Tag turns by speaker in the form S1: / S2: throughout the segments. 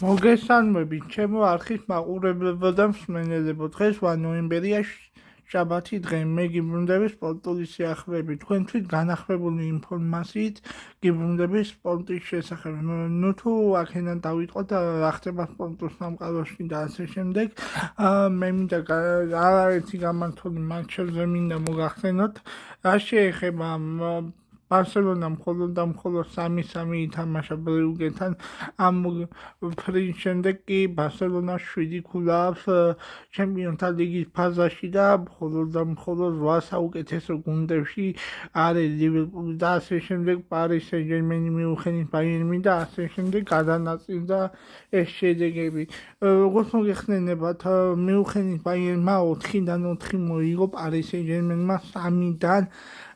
S1: მოგესალმებით, ჩემო არხის მაყურებლებო და მსმენელებო. დღეს 8 ნოემბერია, შაბათი დღე. მე გიბრუნდები სპორტული სიახლეებით. თქვენთვის განახლებული ინფორმაციით გიბრუნდები სპორტის შესახებ. ნუ თუ აქედან დავიწყოთ რა ხდება სპორტულ სამყაროში და ასე შემდეგ. მე მინდა არაერთი გამართული მატჩებზე მინდა მოგახსენოთ. რა შეეხება ბარსელონამ მხოლოდ და მხოლოდ 3-3 ითამაშა ბრიუგენთან. ამ ფრის შემდეგ კი ბარსელონას 7 ქულა აქვს ჩემპიონთა ლიგის ფაზაში და მხოლოდ და მხოლოდ 8 საუკეთესო გუნდებში არის ლივერპული და ასე შემდეგ, პარი სენ-ჟერმენი, მიუნხენის ბაიერნი და ასე შემდეგ გადანაწილდა ეს შედეგები. როგორც მოგეხსენებათ, მიუნხენის ბაიერნმა 4-დან 4 მოიგო, პარი სენ-ჟერმენმა 3-დან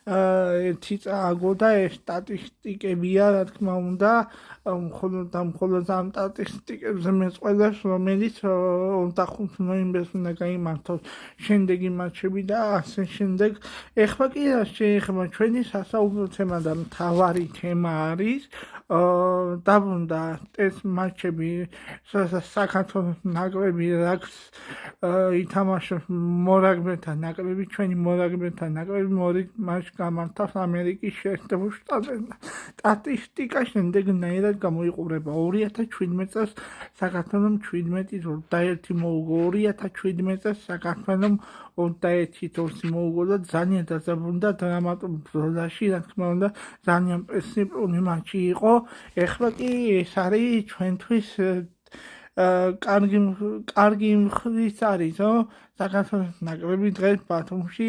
S1: 1 წააგო და ეს სტატისტიკებია, რა თქმა უნდა, მხოლოდ და მხოლოდ ამ სტატისტიკებზე მეწყვილებს, რომელიც 25 ნოემბერს უნდა გაიმართოს შემდეგი მატჩები და ასე შემდეგ. ეხლა კი რა შეეხება ჩვენი სასაუბრო თემა და მთავარი თემა არის დაბრუნდა ეს მატჩები საქართველოს ნაკრები რაც ითამაშოს მორაგბეთა ნაკრები, ჩვენი მორაგბეთა ნაკრები მორი მატჩს გამართავს ამერიკის შეერთებულ შტატებთან. სტატისტიკა შემდეგნაირად გამოიყურება 2017 წელს საქართველომ 17 21 მოუგო, 2017 წელს საქართველომ 21 2 მოუგო და ძალიან დაძაბუნდა დრამატულ ბრძოლაში, რა თქმა უნდა, ძალიან პრინციპული მატჩი იყო. ეხლა კი ეს არის ჩვენთვის კარგი მხრის არის, საქართველოს ნაკრები დღეს ბათუმში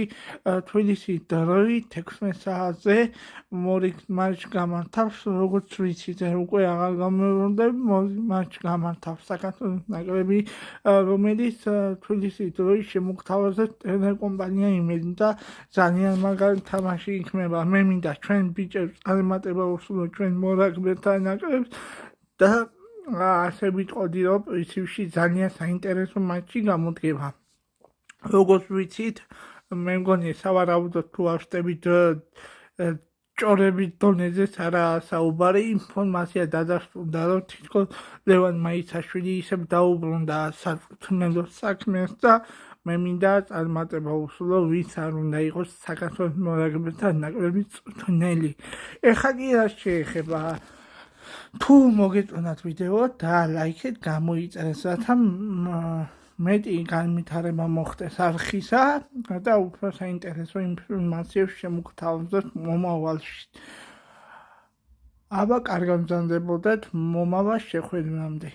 S1: თბილისის დროით 16 საათზე მატჩს გამართავს, როგორც ვიცით, უკვე აღარ გამოვიდები, მატჩს გამართავს საქართველოს ნაკრები, რომელიც თბილისის დროით შემოგთავაზებს ტელეკომპანია იმედი და ძალიან მაგარი თამაში იქნება. მე მინდა ჩვენ ბიჭებს წარმატება უსურვოთ ჩვენ მორაგბეთა ნაკრებს და ასე ვიტყოდი, რომ პრინციპში ძალიან საინტერესო მატჩი გამოდგება. როგორც ვიცით, მე მგონი სავარაუდოდ თუ ავშტებით ჭორების დონეზეც არაა საუბარი, ინფორმაცია დადასტურდა, რომ თითქოს ლევან მაისაშვილი ისევ დაუბრუნდა საწვრთნელო საქმეს და მე მინდა წარმატება უსურვო, ვინც არ უნდა იყოს საქართველოს მორაგბეთა ნაკრების მწვრთნელი. ეხლა კი რა შეეხება თუ მოგეწონათ ვიდეო და ლაიქეთ გამოიწერეს, რათა მეტი განვითარება მოხდეს არხისა და უფრო საინტერესო ინფორმაციებს შემოგთავაზოთ მომავალში. აბა კარგად მზადდებოდეთ მომავალ შეხვედრამდე.